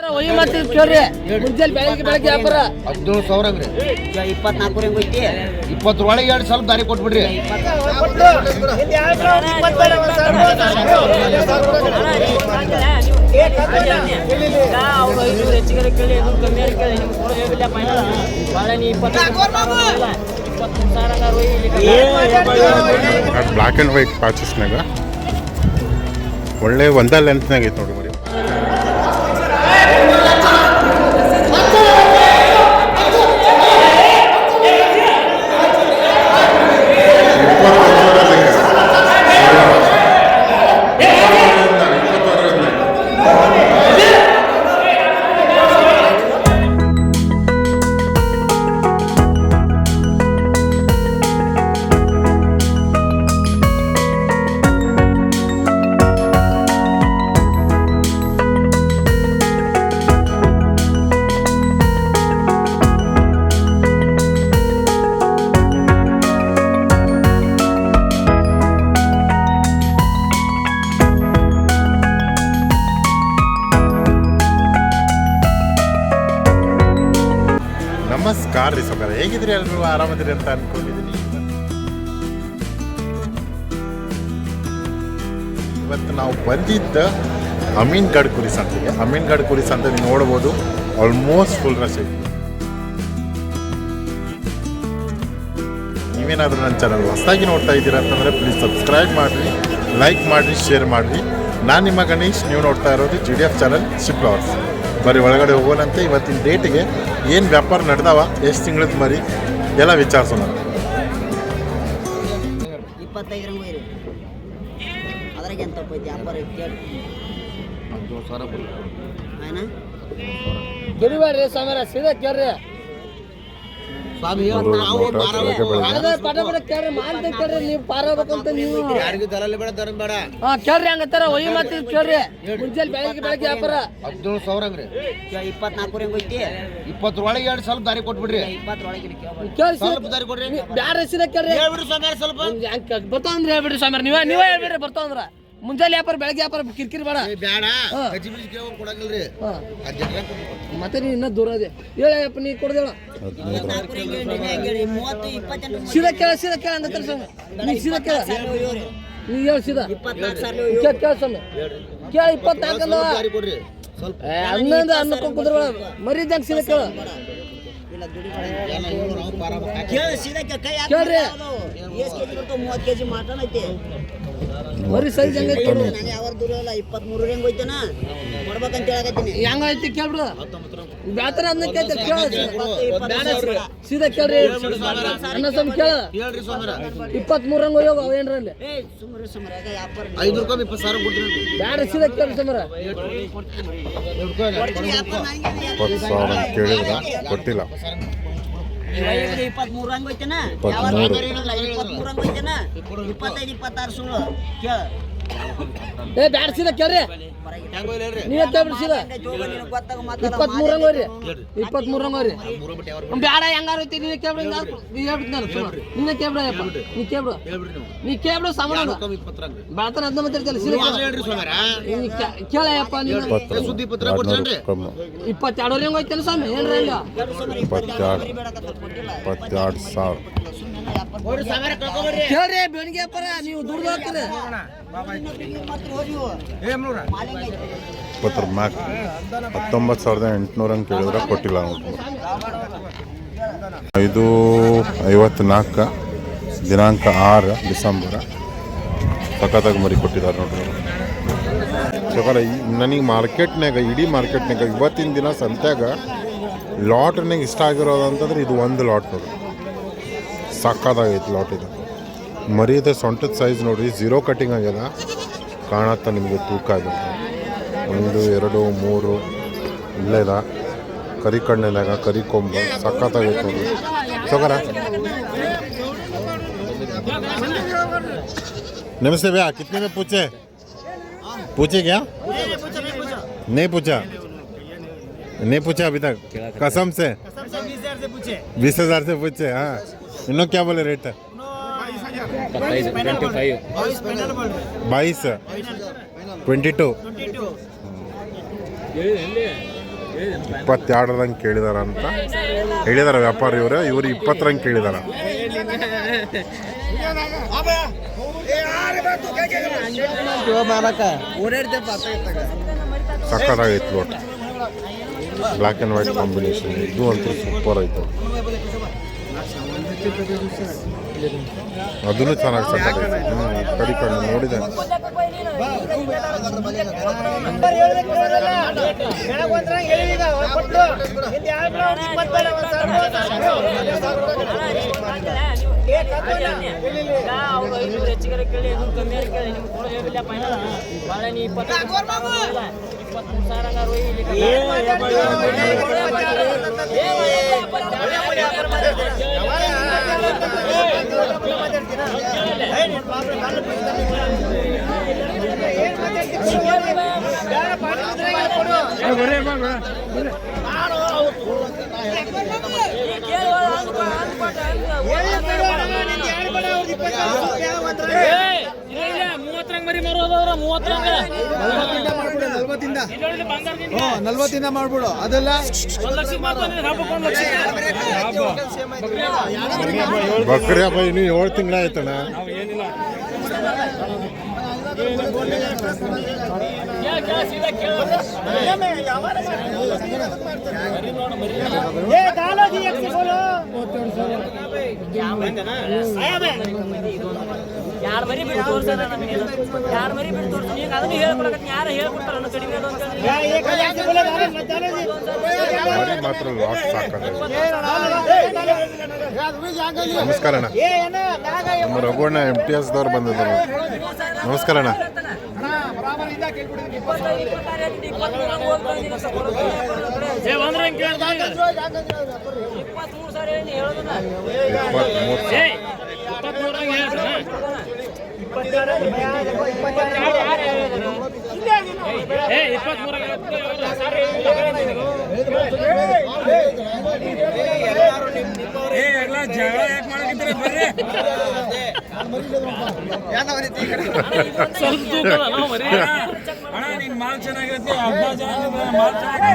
ಮುಂಜಾನೆ ಬೆಳಗ್ಗೆ ವ್ಯಾಪಾರ 17,000 ಅಂಗ್ರಿ 24 ಐತಿ 20 ಒಳಗೆ ಎರಡು ಸ್ವಲ್ಪ ದಾರಿ ಕೊಟ್ಬಿಡ್ರಿ. ಬ್ಲಾಕ್ ಆ್ಯಂಡ್ ವೈಟ್ ಪಾಚಸ್ನಾಗ ಒಳ್ಳೆ ಒಂದ ಲೆಂತ್ನಾಗ ಐತೆ ನೋಡಿ. ನಮಸ್ಕಾರ ರೀ ಸೊಕಾರ, ಹೇಗಿದ್ರಿ ಎಲ್ಲರೂ? ಆರಾಮದಿರಿ ಅಂತ ಅನ್ಕೊಂಡಿದ್ದೀನಿ. ಇವತ್ತು ನಾವು ಬಂದಿದ್ದ ಅಮೀನ್ಗಢ್ ಕುರಿ ಸಂತೆಗೆ. ಅಮೀನ್ಗಢ್ ಕುರಿ ಸಂತೆ ನೀವು ನೋಡ್ಬೋದು, ಆಲ್ಮೋಸ್ಟ್ ಫುಲ್ ರಶ್ ಐತಿ. ನೀವೇನಾದರೂ ನನ್ನ ಚಾನಲ್ ಹೊಸದಾಗಿ ನೋಡ್ತಾ ಇದ್ದೀರಾ ಅಂತಂದರೆ ಪ್ಲೀಸ್ ಸಬ್ಸ್ಕ್ರೈಬ್ ಮಾಡಿರಿ, ಲೈಕ್ ಮಾಡಿರಿ, ಶೇರ್ ಮಾಡಿರಿ. ನಾನು ನಿಮ್ಮ ಗಣೇಶ್, ನೀವು ನೋಡ್ತಾ ಇರೋದು GDF ಚಾನಲ್ ಶಿಪ್ ಲವರ್ಸ್. ಬರೀ ಒಳಗಡೆ ಹೋಗೋಣಂತೆ. ಇವತ್ತಿನ ಡೇಟಿಗೆ ಏನು ವ್ಯಾಪಾರ ನಡೆದಾವ, ಎಷ್ಟು ತಿಂಗಳದ್ದು ಮರಿ ಎಲ್ಲ ವಿಚಾರಿಸೋಣ. 25 ರಂಗು ಇರಿ ಅದ್ರಾಗ ಎಂತ ತಪ್ಪೈತಿ ವ್ಯಾಪಾರ ಕೇಳಿ 17,000 ಗೆಡಿಬೇಡ್ರಿ ಸಮರ ಸೀದಾ ಕೇಳ್ರಿ ಸ್ವಾಮಿ. ಕೇಳ್ರಿ ನೀವು ಪಾರಬೇಕಂತ ನೀವು ಯಾರಿಗೂ ದಲಾಲಿ ಬೇಡ, ದರ ಬೇಡ. ಕೇಳ್ರಿ ಹಂಗತ್ತಾರ ಒಯ್ಯಿ ಮಾತಿ ಕೇಳ್ರಿ. ಮುಂಜಾನೆ ಬೆಳಗ್ಗೆ ವ್ಯಾಪಾರ 17,000 ಅಂಗ್ರಿ 24 ರಂಗು ಐತಿ 20 ಒಳಗೆ ಎರಡು ಸ್ವಲ್ಪ ದಾರಿ ಕೊಟ್ಬಿಡ್ರಿ. 20 ಒಳಗೆ ಕೇಳಿ ಸ್ವಲ್ಪ ದಾರಿ ಕೊಡ್ರಿ. ಬ್ಯಾಡ ಸೀದಾ ಕೇಳ್ರಿ. ಹೇಳ್ಬಿಡ್ರಿ ಸ್ವಾಮಿ ಸ್ವಲ್ಪ. ಬರ್ತಾವಂದ್ರೆ ಹೇಳ್ಬಿಡ್ರಿ ಸ್ವಾಮಿ. ನೀವೇ ಹೇಳ್ಬಿಡ್ರಿ ಬರ್ತಾವಂದ್ರ. ಮುಂಜಾನೆ ವ್ಯಾಪಾರ ಬೆಳಗ್ಗೆ ವ್ಯಾಪಾರ ಕಿರಿಕಿರಿ ಬೇಡ. ಬೇಡ ಗಜಿಬಿಜಿ ಕೇಳೋ ಕೊಡಂಗಿಲ್ರಿ. ಮತ್ತೆ ನೀ ಇನ್ನೂ ದೂರ ಇದೆ. ಹೇಳಪ್ಪ ನೀ ಕೊಡ್ದೇಳ ಸೀದಾ ಕೇಳ ಅಂತ ನೀ ಸೀದಾ ಕೇಳ. ನೀ ಹೇಳ ಸೀದಾ ಕೇಳ ಸ್ವಾಮಿ. ಕೇಳ 24 ಹನ್ನೊಂದು ಅನ್ನಕ್ಕೊಂದು ಕುದ್ರ ಮರಿದಂಗೆ ಸೀದಾ ಕೇಳ. ಕೇಳ್ರಿ 30 ಕೆಜಿ ಮಟನ್ ಐತಿ. ಮರಿ ಸೈಜ್ ಹೆಂಗೈತಿ ನಾನು ಯಾವ ದೂರ ಇಲ್ಲ. 23 ರಂಗ್ ಹೋಯ್ತೇನ ಕೊಡ್ಬೇಕಂತ ಹೇಳಕತ್ತೀನಿ. ಹೆಂಗೈತಿ ಕೇಳ್ಬಿಡು. ಬ್ಯಾತರ ಅದನ್ನ ಕೇಳ್ತೀರಿ ಕೇಳ ಸೀದಾ ಕೇಳ್ರಿ. ಅನ್ನ ಸಮ ಕೇಳ 23 ರಂಗ್ ಹೋಗ ಅವೇನ್ರಲ್ಲಿ 5 ರೂಪಾಯಿ 20,000 ಕೊಡ್ತೀನಿ. ಬ್ಯಾಡ ಸೀದಾ ಕೇಳ್ರಿ ಸಮರ. 20,000 ಕೇಳಿದ್ರ ಕೊಟ್ಟಿಲ್ಲ. 23 ರಂಗ್ ಹೋಯ್ತೇನ 23 ರಂಗ್ ಹೋಯ್ತೇನ 25 26 ಸುಳ್ಳು ಕೇಳ. ಏ ಬ್ಯಾಡ ಸೀದಾ ಕೇಳ್ರಿ. ನೀವೇ ಕೇಳ್ಬಿಡಿ ಸೀದಾ. 23 ರಂಗ್ ಹೋಗ್ರಿ 23 ರಂಗ್ ಹೋಗ್ರಿ. ಬ್ಯಾಡ ಹೆಂಗಾರ ಐತಿ ನೀವೇ ಕೇಳ್ಬಿಡಿ. ನೀ ಹೇಳ್ಬಿಟ್ಟು ನಾನು ನೀನೇ ಕೇಳ್ಬಿಡಪ್ಪ. ನೀ ಕೇಳ್ಬಿಡು ಸಾಮಾನ ಬಾಳ್ತಾನ ಅದನ್ನ ಮಾತಾಡ್ತಲ್ಲ ಸೀದಾ ಕೇಳಯ್ಯಪ್ಪ. ನೀನು ಸುದ್ದಿ ಪತ್ರ ಕೊಡ್ತೀನ್ರಿ. 22 ರಂಗ್ ಹೋಯ್ತೇನ ಸ್ವಾಮಿ ಏನ್ರ ಇಲ್ಲ 22,000 ಕೇಳ್ರಿ. ಬೆಣಿಗೆ ವ್ಯಾಪಾರ ನೀವು ದುಡ್ದು ಹೋಗ್ತೀರಿ. 19,800 ಹಂಗೆ ಕೇಳಿದ್ರೆ ಕೊಟ್ಟಿಲ್ಲ ನೋಡ್ರಿ. 5/54 ದಿನಾಂಕ 6 ಡಿಸೆಂಬರ್ ಸಖತ್ತಾಗಿ ಮರಿ ಕೊಟ್ಟಿದ್ದಾರೆ ನೋಡ್ರಿ. ಸಕಾರ ನನಗೆ ಮಾರ್ಕೆಟ್ನಾಗ, ಇಡೀ ಮಾರ್ಕೆಟ್ನಾಗ ಇವತ್ತಿನ ದಿನ ಸಂತ್ಯಾಗ ಲಾಟ್ನಾಗ ಇಷ್ಟ ಆಗಿರೋದು ಅಂತಂದ್ರೆ ಇದು ಒಂದು ಲಾಟ್ ನೋಡ್ರಿ. ಸಖತ್ತಾಗೈತಿ ಲಾಟ್. ಇದು ಮರಿ ಇದೆ, ಸೊಂಟದ ಸೈಜ್ ನೋಡ್ರಿ, 0 ಕಟಿಂಗ್ ಆಗ್ಯದ ಕಾಣತ್ತ ನಿಮಗೆ. ತೂಕ ಆಗಿದೆ 1 2 3 ಇಲ್ಲೇದ ಕರಿ ಕಣ್ಣೆನಾಗ ಕರಿ ಕೊಂಬ ಸಖತ್ತಾಗೈತೆ ನೋಡ್ರಿ. ಸೋಕರ नमस्ते भैया, कितने में पूछे क्या? नहीं पूछा अभी तक कसम से 20,000 से पूछे. हाँ, इन लोग क्या बोले रेट? 22 22 22ರಂಗೆ ಕೇಳಿದಾರ ಅಂತ ಹೇಳಿದಾರೆ ವ್ಯಾಪಾರಿ ಇವರು 20ರಂಗೆ ಕೇಳಿದಾರ. ಸಕ್ಕತ್ತಾಗೈತೆ ಲೋಟ್, ಬ್ಲ್ಯಾಕ್ ಆ್ಯಂಡ್ ವೈಟ್ ಕಾಂಬಿನೇಷನ್. ಇದು ಅಂತೂ ಸೂಪರ್ ಆಯ್ತು. ಅದನ್ನು ಚೆನ್ನಾಗಿ ಸಕ್ಕತ್ತಾಗೈತೆ. ಕಡಿ ಕಣ್ಣು ನೋಡಿದೆ. ನಲ್ವತ್ತಿಂದ ಮಾಡ್ಬಿಡು. ಅದೆಲ್ಲ ಬಕ್ರಿ ಹಬ್ಬ ಇನ್ನು 7 ತಿಂಗಳ ಆಯ್ತಣ್ಣ. ಯಾರು ಮರಿ ಬಿಟ್ಟು ತೋರ್ಸಾರ ನಮಗೆ, ಯಾರು ಮರಿ ಬಿಟ್ಟು ತೋರ್ಸ ಈಗ ಅದನ್ನು ಹೇಳ್ಕೊಡಕತ್ತೀನಿ. ಯಾರು ಹೇಳ್ಕೊಡ್ತಾರ ಅನ್ನೋ ಕಡಿಮೆ ಅದು ಅಂತ ಮಾತ್ರ ಲಾಟ್ ಸಾಕಾಗ. ನಮಸ್ಕಾರ ಅಣ್ಣ, ನಮ್ಮ ರಘುವಣ್ಣ MTS ದವ್ರು ಬಂದಿದ್ದಾರೆ. ನಮಸ್ಕಾರ ಅಣ್ಣ.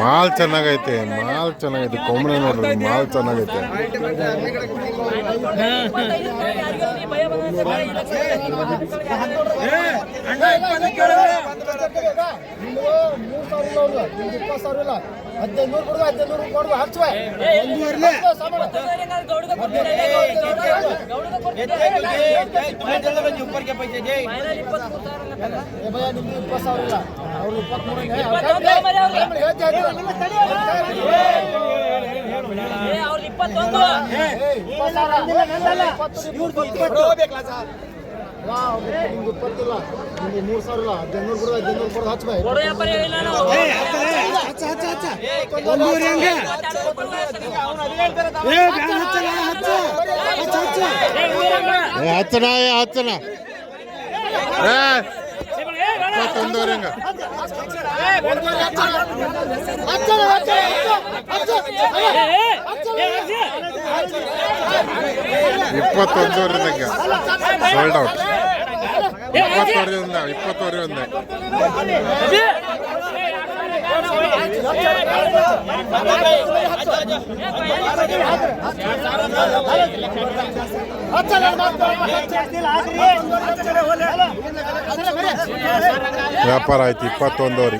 ಮಾಲ್ ಚೆನ್ನಾಗೈತೆ, ಮಾಲ್ ಚೆನ್ನಾಗೈತೆ. ಕೊಮ್ಮನೆ ನೋಡ್ರಿ, ಮಾಲ್ ಚೆನ್ನಾಗೈತೆ. ಹಚ್ಚಣ 21 ಸೋಲ್ಡ್ ಔಟ್. 22 ವ್ಯಾಪಾರ ಆಯ್ತು. 21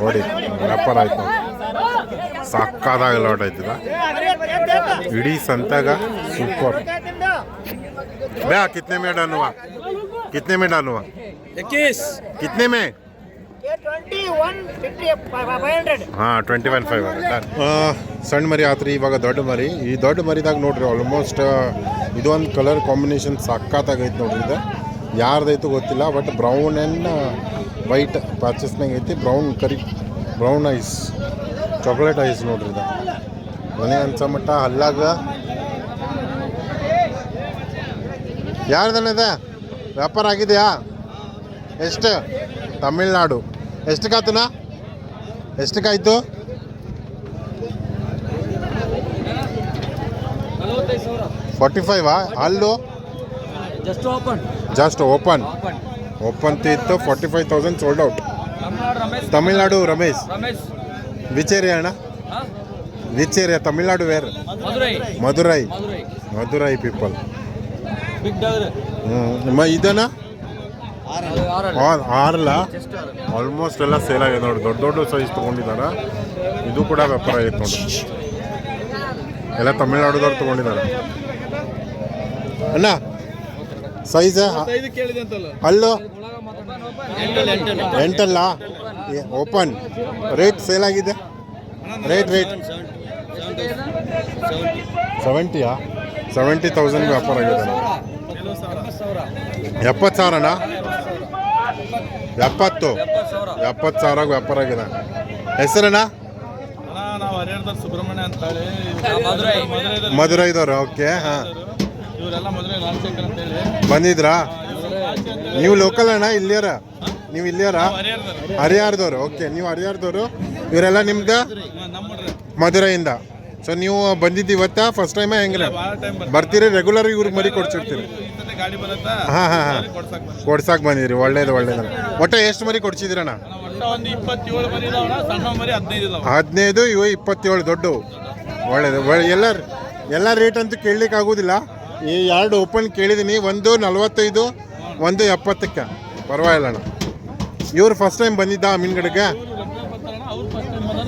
ನೋಡಿ ವ್ಯಾಪಾರ ಆಯ್ತು. ಸಕ್ಕತ್ತಾಗಿ ಲಾಟ್ ಆಯ್ತದ ಇಡೀ ಸಂತಾಗ. ಸೂಪರ್. भैया कितने में डन हुआ? कितने में डन हुआ? 21 कितने में? ये 21,500. ಹಾಂ 21,500 ಡನ್. ಸಣ್ಣ ಮರಿ ಆತ್ರಿ. ಇವಾಗ ದೊಡ್ಡ ಮರಿ. ಈ ದೊಡ್ಡ ಮರಿದಾಗ ನೋಡ್ರಿ ಆಲ್ಮೋಸ್ಟ್ ಇದೊಂದು ಕಲರ್ ಕಾಂಬಿನೇಷನ್ ಸಕ್ಕತ್ತಾಗೈತೆ ನೋಡ್ರಿ. ಇದು ಯಾರ್ದೈತು ಗೊತ್ತಿಲ್ಲ, ಬಟ್ ಬ್ರೌನ್ ಆ್ಯಂಡ್ ವೈಟ್ ಪ್ಯಾಚಸ್ನಾಗ ಐತಿ. ಬ್ರೌನ್ ಐಸ್, ಚಾಕ್ಲೇಟ್ ಐಸ್ ನೋಡ್ರಿ. ಇದು ನನಗೆ ಅನ್ಸೋ ಮಟ್ಟ ಹಲ್ಲಾಗ ಯಾರ್ದನದ ವ್ಯಾಪಾರ ಆಗಿದೆಯಾ? ಎಷ್ಟು? ತಮಿಳ್ನಾಡು. ಎಷ್ಟಕ್ಕಾಯ್ತನಾ? ಎಷ್ಟಕ್ಕಾಯ್ತು? 45 ಅಲ್ಲೂ ಜಸ್ಟ್ ಓಪನ್ ಜಸ್ಟ್ ಓಪನ್ ಇತ್ತು 45,000 sold out. Tamil Nadu Ramesh which area ಅಣ್ಣ? Which area? Tamil Nadu where? Madurai people. ಇದನ್ನ ಆರಲ್ಲ ಆಲ್ಮೋಸ್ಟ್ ಎಲ್ಲ ಸೇಲ್ ಆಗಿದೆ ನೋಡಿ. ದೊಡ್ಡ ಸೈಜ್ ತೊಗೊಂಡಿದ್ದಾರೆ. ಇದು ಕೂಡ ವ್ಯಾಪಾರ ಆಗೈತೆ ನೋಡಿ. ಎಲ್ಲ ತಮಿಳ್ನಾಡುದವ್ರು ತೊಗೊಂಡಿದ್ದಾರೆ. ಅಣ್ಣ ಸೈಜ್ ಅಲ್ಲೋ 8 ಓಪನ್. ರೇಟ್ ಸೇಲ್ ಆಗಿದೆ. ರೇಟ್ 70,000 ವ್ಯಾಪಾರ ಆಗಿದೆ. 70,000 70,000 ವ್ಯಾಪಾರ ಆಗಿದೆ. ಹೆಸರಣ್ಣ? ಸುಬ್ರಹ್ಮಣ್ಯ ಅಂತ ಹೇಳಿ ಮಧುರೈದವ್ರು. ಓಕೆ. ಹಾಂ, ಇವರೆಲ್ಲ ಮದುವೆ ರಾಜಶೇಖರ್ ಅಂತ ಹೇಳಿ ಬಂದಿದ್ರಾ? ನೀವು ಲೋಕಲ್ ಅಣ್ಣ? ಇಲ್ಲಿಯಾರ? ನೀವು ಇಲ್ಲಿಯಾರ? ಹರಿಯಾರದವ್ರು. ಓಕೆ, ನೀವು ಹರಿಯಾರದವರು. ಇವರೆಲ್ಲ ನಿಮ್ಗೆ ಮಧುರೈಯಿಂದ. ಸೊ ನೀವು ಬಂದಿದ್ದು ಇವತ್ತಾ ಫಸ್ಟ್ ಟೈಮ? ಹೆಂಗ್ರೆ ಬರ್ತೀರಿ? ರೆಗ್ಯುಲರ್ ಇವ್ರಿಗೆ ಮರಿ ಕೊಡ್ಸಿರ್ತೀರಿ? ಗಾಡಿ ಬರುತ್ತಾ ಹಾಂ ಕೊಡ್ಸಾಕ್ ಬಂದಿರಿ. ಒಳ್ಳೇದು. ಒಟ್ಟು ಎಷ್ಟು ಮರಿ ಕೊಡ್ಸಿದ್ದೀರಣ್ಣ? ಒಂದು 27 ಮರಿ ಇದಾವಣ. ಸಣ್ಣ ಮರಿ 15 ಇವು 27 ದೊಡ್ಡವು. ಒಳ್ಳೇದು. ಎಲ್ಲ ರೇಟ್ ಅಂತೂ ಕೇಳಲಿಕ್ಕೆ ಆಗೋದಿಲ್ಲ. ಈ 2 ಓಪನ್ ಕೇಳಿದ್ದೀನಿ. ಒಂದು 45, ಒಂದು 70. ಪರವಾಗಿಲ್ಲ ಅಣ್ಣ. ಇವ್ರು ಫಸ್ಟ್ ಟೈಮ್ ಬಂದಿದ್ದ ಮೀನುಗಡೆಗೆ?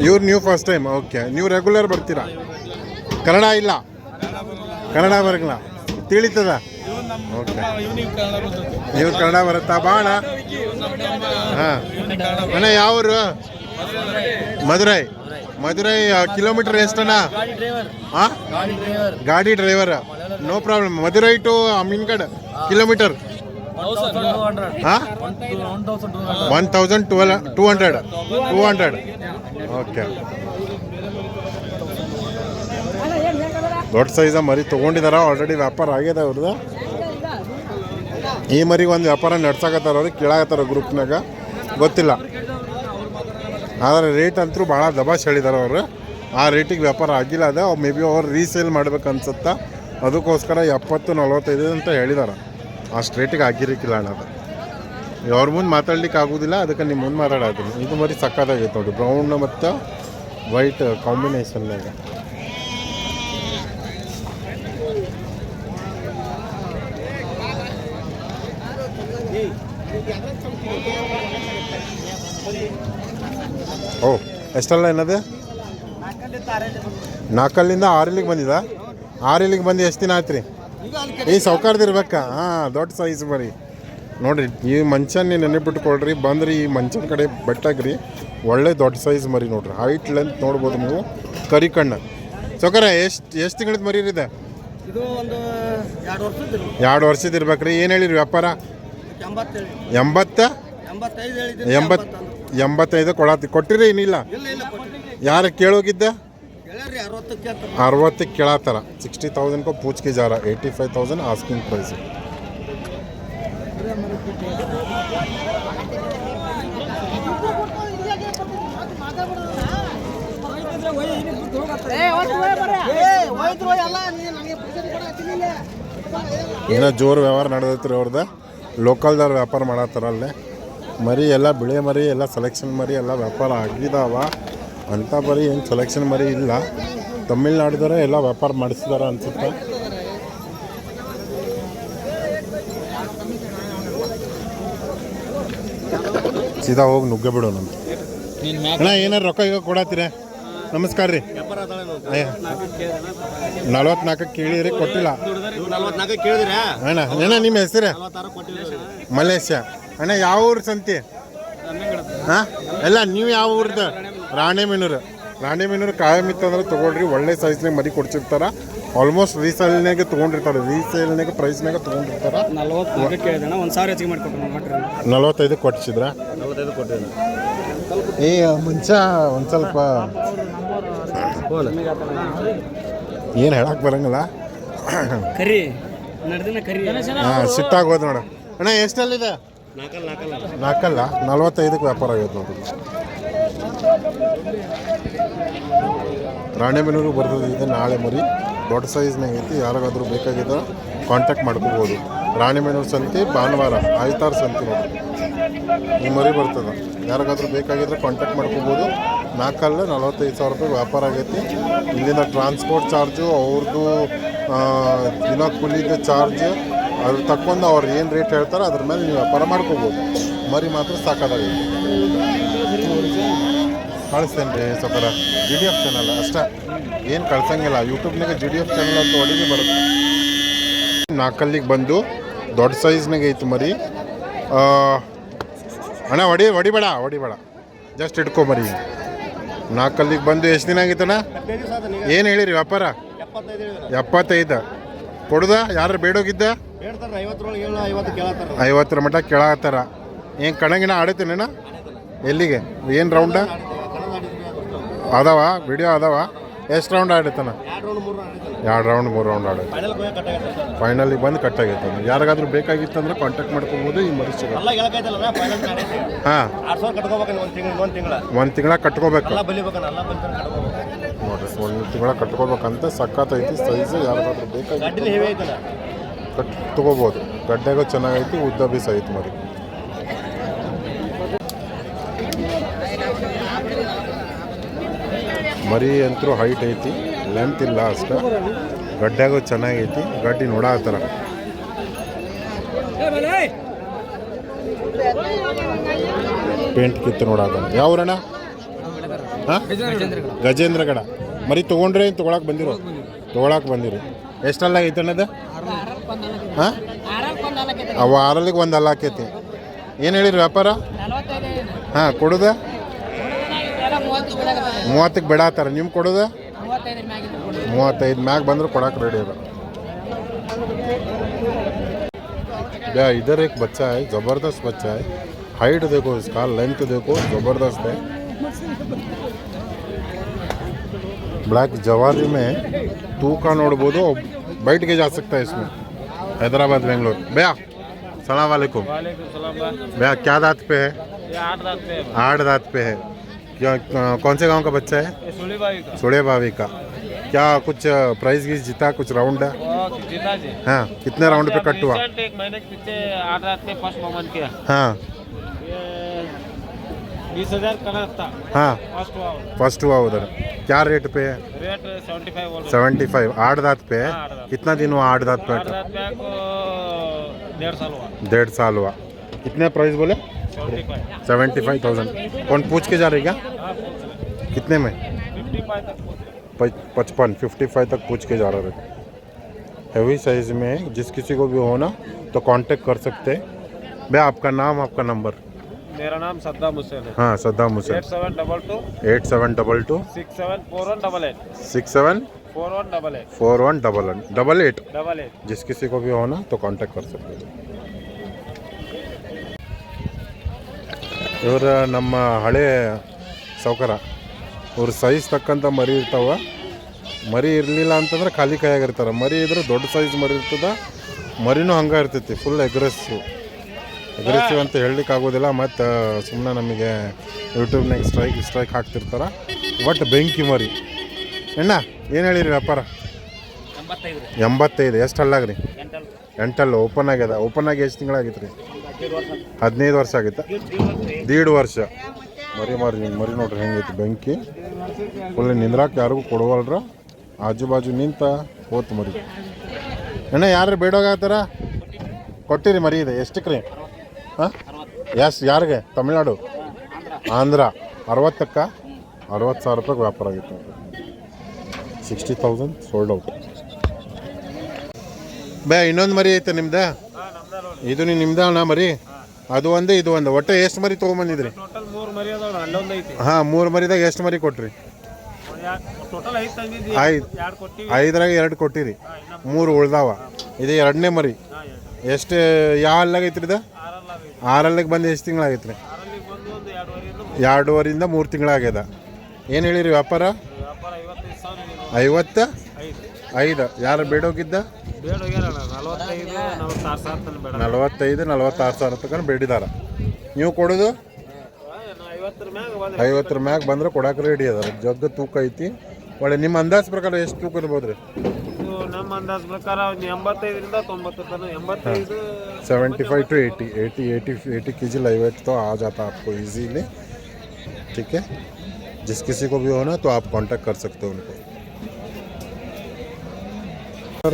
ಇವ್ರು ನೀವು ಫಸ್ಟ್ ಟೈಮ್. ಓಕೆ, ನೀವು ರೆಗ್ಯುಲರ್ ಬರ್ತೀರಾ? ಕನ್ನಡ ಇಲ್ಲ? ಕನ್ನಡ ಬರಲ್ಲ, ತಿಳಿತದ? ಓಕೆ, ನೀವು ಕನ್ನಡ ಬರುತ್ತಾ? ಬಾಣ. ಹಾಂ ಅಣ್ಣ, ಯಾವರು? ಮಧುರೈ. ಕಿಲೋಮೀಟರ್ ಎಷ್ಟಣ್ಣ? ಹಾಂ, ಗಾಡಿ driver. No problem. Madurai to ಮೀನ್ಗಡ್ ಕಿಲೋಮೀಟರ್? ಹಾಂ, 1,200. ಓಕೆ. ದೊಡ್ಡ ಸೈಜ ಮರಿ ತೊಗೊಂಡಿದಾರ. ಆಲ್ರೆಡಿ ವ್ಯಾಪಾರ ಆಗ್ಯದ ಅವ್ರದ್ದು. ಈ ಮರಿಗೆ ಒಂದು ವ್ಯಾಪಾರ ನಡ್ಸಕತ್ತಾರ. ಅವ್ರಿಗೆ ಕೇಳಾಕತ್ತಾರ ಗ್ರೂಪ್ನಾಗ. ಗೊತ್ತಿಲ್ಲ, ಆದರೆ ರೇಟ್ ಅಂತೂ ಭಾಳ ದಬಾಶ್ ಹೇಳಿದಾರೆ ಅವರು. ಆ ರೇಟಿಗೆ ವ್ಯಾಪಾರ ಆಗಿಲ್ಲ. ಅದ ಮೇ ಬಿ ಅವ್ರು ರೀಸೇಲ್ ಮಾಡ್ಬೇಕು ಅನ್ಸುತ್ತಾ. ಅದಕ್ಕೋಸ್ಕರ 70-45 ಅಂತ ಹೇಳಿದಾರೆ. ಅಷ್ಟು ರೇಟಿಗೆ ಆಗಿರಕ್ಕಿಲ್ಲ ಅಣ್ಣ. ಅದು ಅವ್ರ ಮುಂದೆ ಮಾತಾಡ್ಲಿಕ್ಕೆ ಆಗೋದಿಲ್ಲ. ಅದಕ್ಕೆ ನಿಮ್ಮ ಮುಂದೆ ಮಾತಾಡೋದಿಲ್ಲ. ಇದು ಮರಿ ಸಕ್ಕತ್ತಾಗೈತೆ ನೋಡಿ. ಬ್ರೌನ್ ಮತ್ತು ವೈಟ್ ಕಾಂಬಿನೇಷನ್ನಾಗ. ಓ, ಎಷ್ಟಲ್ಲ ಏನದು? 4 6 ಬಂದಿದ? 6 ಬಂದು ಎಷ್ಟು ದಿನ ಆಯ್ತು ರೀ? ಈ ಸೌಕಾರ್ದಿರ್ಬೇಕಾ? ಹಾಂ, ದೊಡ್ಡ ಸೈಜ್ ಮರಿ ನೋಡಿರಿ. ಈ ಮಂಚನ ನೆನಪಿಟ್ಕೊಳ್ರಿ. ಬಂದ್ರಿ ಈ ಮಂಚನ ಕಡೆ ಬೆಟ್ಟಾಗ್ರಿ. ಒಳ್ಳೆ ದೊಡ್ಡ ಸೈಜ್ ಮರಿ ನೋಡ್ರಿ. ಹೈಟ್ ಲೆಂತ್ ನೋಡ್ಬೋದು ನೀವು. ಕರಿ ಕಣ್ಣು. ಸೌಕರ್ಯ ಎಷ್ಟು ತಿಂಗಳದ ಮರಿ ಇದೆ? ಇದು ಒಂದು 2 ವರ್ಷದ ಇರ್ಬೇಕ್ರಿ. ಏನು ಹೇಳಿರಿ ವ್ಯಾಪಾರ? 85 ಕೊಟ್ಟಿರಿ? ಏನಿಲ್ಲ, ಯಾರು ಕೇಳೋಗಿದ್ದ? 60 ಕೇಳತ್ತಾರ. 60,000 को पूछ के जा रहा. 85,000 आस्किंग प्राइस. ಇನ್ನು ಜೋರು ವ್ಯವಹಾರ ನಡೆದೈತ್ರಿ ಅವ್ರದ್ದು. ಲೋಕಲ್ದವ್ರು ವ್ಯಾಪಾರ ಮಾಡತ್ತಾರ ಅಲ್ಲೇ. ಮರಿ ಎಲ್ಲ ಬಿಳೆ ಮರಿ, ಎಲ್ಲ ಸೆಲೆಕ್ಷನ್ ಮರಿ ಎಲ್ಲ ವ್ಯಾಪಾರ ಆಗಿದಾವ. ಅಂಥ ಬರೀ ಏನು ಸೆಲೆಕ್ಷನ್ ಮರಿ ಇಲ್ಲ. ತಮಿಳ್ನಾಡ್ದವರೇ ಎಲ್ಲ ವ್ಯಾಪಾರ ಮಾಡಿಸಿದಾರ ಅನ್ಸುತ್ತೆ. ಸೀದಾ ಹೋಗಿ ನುಗ್ಗೆ ಬಿಡು ನಮ್ಮ ಅಣ್ಣ. ಏನಾರು ರೊಕ್ಕ ಈಗ ಕೊಡತ್ತೀರ? ನಮಸ್ಕಾರ ರೀ. 44 ಕೇಳಿರಿ, ಕೊಟ್ಟಿಲ್ಲ ಅಣ್ಣ. ಏನ ನಿಮ್ಮ ಹೆಸರು? ಮಲೇಷ್ಯಾ ಅಣ್ಣ. ಯಾವ ಊರು ಸಂತಿ? ಹಾಂ, ಎಲ್ಲ ನೀವು ಯಾವ ಊರ್ದು? ರಾಣೆಬೆನ್ನೂರು ಕಾಯಂ ಇತ್ತಂದ್ರೆ ತೊಗೊಳ್ರಿ. ಒಳ್ಳೆ ಸೈಜ್ನಾಗ ಮರಿ ಕೊಡ್ಸಿರ್ತಾರೆ. ಆಲ್ಮೋಸ್ಟ್ ರೀಸೇಲ್ನಾಗೆ ತೊಗೊಂಡಿರ್ತಾರೆ. ರೀಸೇಲ್ನಾಗ ಪ್ರೈಸ್ನಾಗ ತೊಗೊಂಡಿರ್ತಾರೆ. 45 ಕೊಟ್ಟಿಸಿದ್ರ? ಏ ಮುಂಚ ಒಂದು ಸ್ವಲ್ಪ ಏನು ಹೇಳಕ್ಕೆ ಬರಂಗಿಲ್ಲ. ಹಾಂ, ಸಿಟ್ಟಾಗೋದು ನೋಡ ಅಣ್ಣ. ಎಷ್ಟಲ್ಲಿದೆ? 4 45 ವ್ಯಾಪಾರ ಆಗೈತೆ ನೋಡ್ರಿ. ರಾಣೆಬೆನ್ನೂರಿಗೆ ಬರ್ತದೆ ಇದು ನಾಳೆ ಮರಿ ದೊಡ್ಡ ಸೈಜ್ನಾಗ ಐತಿ. ಯಾರಿಗಾದ್ರೂ ಬೇಕಾಗಿದ್ದರೆ ಕಾಂಟ್ಯಾಕ್ಟ್ ಮಾಡ್ಕೋಬೋದು. ರಾಣೆಬೆನ್ನೂರು ಸಂತೆ ಭಾನುವಾರ ಆಯ್ತಾರ ಸಂತೆ ನೋಡಿ ಈ ಮರಿ ಬರ್ತದೆ. ಯಾರಿಗಾದ್ರೂ ಬೇಕಾಗಿದ್ದರೆ ಕಾಂಟ್ಯಾಕ್ಟ್ ಮಾಡ್ಕೋಬೋದು. 4 45,000 ರೂಪಾಯಿ ವ್ಯಾಪಾರ ಆಗೈತಿ. ಇಲ್ಲಿಂದ ಟ್ರಾನ್ಸ್ಪೋರ್ಟ್ ಚಾರ್ಜು ಅವ್ರದ್ದು ದಿನ ಕೂಲಿದ ಚಾರ್ಜ್ ಅದ್ರ ತಕ್ಕೊಂಡು ಅವ್ರು ಏನು ರೇಟ್ ಹೇಳ್ತಾರೆ ಅದ್ರ ಮೇಲೆ ನೀವು ವ್ಯಾಪಾರ ಮಾಡ್ಕೋಬೋದು. ಮರಿ ಮಾತ್ರ ಸಾಕಾಗೈತಿ. ಕಳಿಸ್ತೇನೆ ರೀ ಸಕರ GDF ಚಾನಲ್ ಅಷ್ಟೇ, ಏನು ಕಳ್ಸಂಗಿಲ್ಲ. ಯೂಟ್ಯೂಬ್ನಾಗ GDF ಚಾನಲ್ ಅಂತ ಹೊಡಿಗೆ ಬರುತ್ತೆ. 4 ಬಂದು ದೊಡ್ಡ ಸೈಜ್ನಾಗ ಐತಿ ಮರಿ. ಅಣ್ಣ ಹೊಡಿಬೇಡ ಜಸ್ಟ್ ಇಟ್ಕೊ ಮರಿ. 4 ಬಂದು ಎಷ್ಟು ದಿನ ಆಗಿತ್ತಣ್ಣ? ಏನು ಹೇಳಿರಿ ವ್ಯಾಪಾರ? 75 ಕೊಡುದ? ಯಾರು ಬೇಡೋಗಿದ್ದ? 50 ಮಟ್ಟ ಕೇಳತ್ತಾರ. ಏನು ಕಣಗಿನ ಆಡೈತೇನ? ಎಲ್ಲಿಗೆ? ಏನು ರೌಂಡ ಅದಾವ? ವಿಡಿಯೋ ಅದಾವ? ಎಷ್ಟು ರೌಂಡ್ ಆಡೈತನ? 2 ರೌಂಡ್ 3 ರೌಂಡ್ ಆಡೈತೆ. ಫೈನಲಿಗೆ ಬಂದು ಕಟ್ಟಾಗೈತೆ. ಯಾರಿಗಾದ್ರೂ ಬೇಕಾಗಿತ್ತಂದ್ರೆ ಕಾಂಟ್ಯಾಕ್ಟ್ ಮಾಡ್ಕೋಬೋದು. ಈ ಮರಿ ಸಿಗ ಹಾಂ 1 ತಿಂಗಳ ಕಟ್ಕೋಬೇಕು ನೋಡ್ರಿ. 1 ತಿಂಗಳ ಕಟ್ಕೋಬೇಕಂತ ಸಖತ್ತೈತಿ ಸೈಜು. ಯಾರಿಗಾದ್ರೂ ಬೇಕಾಗಿತ್ತು ತೊಗೋಬೋದು. ಗಡ್ಡೆಗೂ ಚೆನ್ನಾಗೈತಿ, ಉದ್ದ ಬೀಸ್ ಐತಿ ಮರಿ. ಮರಿ ಅಂತೂ ಹೈಟ್ ಐತಿ, ಲೆಂತ್ ಇಲ್ಲ ಅಷ್ಟು. ಗಡ್ಡೆಗೂ ಚೆನ್ನಾಗೈತಿ. ಗಡ್ಡಿ ನೋಡಾತ್ತಾರ. ಪೇಂಟ್ ಕಿತ್ತು ನೋಡಾತಾನ. ಯಾವ್ರಣ್ಣ? ಹಾಂ ಗಜೇಂದ್ರಗಡ. ಮರಿ ತೊಗೊಂಡ್ರೆ ತೊಗೊಳಕ್ಕೆ ಬಂದಿರಿ. ಎಷ್ಟಲ್ಲ ಐತೆ ಅನ್ನೋದು? ಹಾಂ ಅವು 6ಲ್ಲಿಗೆ 1 ಅಲ್ಲ ಆಕೈತಿ. ಏನು ಹೇಳಿರಿ ವ್ಯಾಪಾರ? ಹಾಂ ಕೊಡೋದ 30ಕ್ಕೆ ಬಿಡಾತಾರ. ನಿಮ್ಮ ಕೊಡೋದ 35 ಮ್ಯಾಗ ಬಂದ್ರೆ ಕೊಡಕ್ಕೆ ರೆಡಿ ಅದ. भैया इधर एक बच्चा है, ज़बरदस्त बच्चा है. हाइट देखो इसका, लेंथ देखो ज़बरदस्त है. ब्लैक जवारी में तू का नोड़बोದು. बैठ के जा सकता है इसमें. हैदराबाद बेंगलोर. भैया सलाम वालेकुम. भैया क्या दांत पे है? 8 दांत पे है. क्या कौन से गांव का बच्चा है? सोड़े बावी का. क्या कुछ प्राइज की जीता? कुछ राउंड है? हाँ कितने राउंड पे कट हुआ? 1 महीने के पीछे 8 रात में फर्स्ट मोमेंट किया. हाँ 20,000 का था. हाँ फर्स्ट हुआ उधर. क्या रेट पे है? रेट 75. 75. 8 दांत पे है. कितना दिन हुआ 8 दांत पे? 8 रात में 1.5 साल हुआ. 1.5 साल हुआ. कितने प्राइस बोले? 75,000. कौन पूछ के जा रही क्या? कितने में? 55 तक पूछ के जा रहा है. हैवी साइज में जिस किसी को भी हो ना तो कांटेक्ट कर सकते हैं. भैया आपका नाम, आपका नंबर? मेरा नाम सद्दाम हुसैन है. हाँ सद्दाम हुसैन. 8722 674188. जिस किसी को भी हो ना तो कांटेक्ट कर सकते हैं. ಇವರು ನಮ್ಮ ಹಳೆ ಸೌಕರ. ಅವ್ರ ಸೈಜ್ ತಕ್ಕಂಥ ಮರಿ ಇರ್ತಾವ. ಮರಿ ಇರಲಿಲ್ಲ ಅಂತಂದ್ರೆ ಖಾಲಿ ಕೈಯಾಗಿರ್ತಾರೆ. ಮರಿ ಇದ್ರೆ ದೊಡ್ಡ ಸೈಜ್ ಮರಿ ಇರ್ತದೆ. ಮರಿನೂ ಹಂಗೆ ಇರ್ತೈತಿ, ಫುಲ್ ಅಗ್ರೆಸಿವ್ ಅಂತ ಹೇಳಲಿಕ್ಕೆ ಆಗೋದಿಲ್ಲ. ಮತ್ತು ಸುಮ್ಮನೆ ನಮಗೆ ಯೂಟ್ಯೂಬ್ನಾಗ ಸ್ಟ್ರೈಕ್ ಹಾಕ್ತಿರ್ತಾರೆ. ಬಟ್ ಬೆಂಕಿ ಮರಿ. ಅಣ್ಣ ಏನು ಹೇಳಿರಿ ವ್ಯಾಪಾರ? 85. ಎಷ್ಟು ಹಲ್ಲಾಗ್ರಿ? 8 ಓಪನ್ ಆಗ್ಯದ. ಓಪನ್ ಆಗಿ ಎಷ್ಟು ತಿಂಗಳಾಗಿತ್ತು ರೀ? 15 ವರ್ಷ ಆಗಿತ್ತು. 1.5 ವರ್ಷ. ಮರಿ ನೋಡ್ರಿ ಹೆಂಗೈತಿ ಬೆಂಕಿ. ಫುಲ್ ನಿಂದ್ರಾಕ ಯಾರಿಗೂ ಕೊಡವಲ್ರ. ಆಜು ಬಾಜು ನಿಂತ ಹೋತು ಮರಿ. ಅಣ್ಣ ಯಾರು ಬೇಡೋಗಾತಾರ? ಕೊಟ್ಟಿರಿ ಮರಿ ಇದೆ. ಎಷ್ಟಕ್ಕೆ ರೀ? ಹಾಂ ಯಾರಿಗೆ? ತಮಿಳ್ನಾಡು, ಆಂಧ್ರ. 60ಕ್ಕೆ 60,000 ರೂಪಾಯಿಗೆ ವ್ಯಾಪಾರ ಆಗಿತ್ತು. 60,000 ಸೋಲ್ಡ್ ಔಟ್. ಬೇ ಇನ್ನೊಂದು ಮರಿ ಐತೆ ನಿಮ್ದು? ಇದು ನಿಮ್ದು ಅಣ್ಣ ಮರಿ? ಅದು ಒಂದು ಇದು ಒಂದು. ಒಟ್ಟು ಎಷ್ಟು ಮರಿ ತೊಗೊಂಬಂದಿದ್ರಿ? ಹಾಂ 3 ಮರಿದಾಗ ಎಷ್ಟು ಮರಿ ಕೊಟ್ರಿ? 5ರಾಗ 2 ಕೊಟ್ಟಿರಿ. 3 ಉಳ್ದಾವ. ಇದು 2ನೇ ಮರಿ. ಎಷ್ಟು ಯಾವ ಹಲ್ಲಾಗೈತ್ರಿ ಇದು? 6 ಹಲ್ಲಿಗೆ ಬಂದು ಎಷ್ಟು ತಿಂಗಳಾಗೈತ್ರಿ? 2.5ರಿಂದ 3 ತಿಂಗಳಾಗ್ಯದ. ಏನು ಹೇಳಿರಿ ವ್ಯಾಪಾರ? 55. ಯಾರು ಬೇಡೋಗಿದ್ದ? 45-46 ಸಾವಿರ ತನಕ ಬೇಡಿದಾರ. ನೀವು ಕೊಡೋದು 50 ಮ್ಯಾಗ ಬಂದ್ರೆ ಕೊಡಕ್ಕೆ ರೆಡಿ ಅದ ಜಗ್ಗ ತೂಕ ಐತಿ ಒಳ್ಳೆ ನಿಮ್ಮ ಅಂದಾಜ್ ಪ್ರಕಾರ ಎಷ್ಟು ತೂಕ ಇರ್ಬೋದು ರೀ ನಮ್ಮ ಅಂದಾಜ್ ಪ್ರಕಾರ ಒಂದು 85ರಿಂದ 90 तक 85 75 to 80 kg लाइव वेट तो आ जाता है आपको इजीली ठीक है जिस किसी को भी हो ना तो आप कांटेक्ट कर सकते हो उनको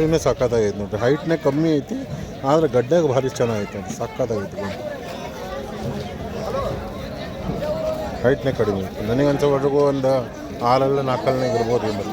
ಇನ್ನೂ ಸಕ್ಕತ್ತಾಗೈತೆ ನೋಡ್ರಿ ಹೈಟ್ನೇ ಕಮ್ಮಿ ಐತಿ ಆದರೆ ಗಡ್ಡೆಗೆ ಭಾರಿ ಚೆನ್ನಾಗೈತೆ ಸಕ್ಕತ್ತಾಗೈತಿ ಹೈಟ್ನೇ ಕಡಿಮೆ ಐತಿ ನನಗೆ ಅನ್ಸೋವರೆಗೂ ಒಂದು 6 4 ಇರ್ಬೋದು ಇಲ್ಲ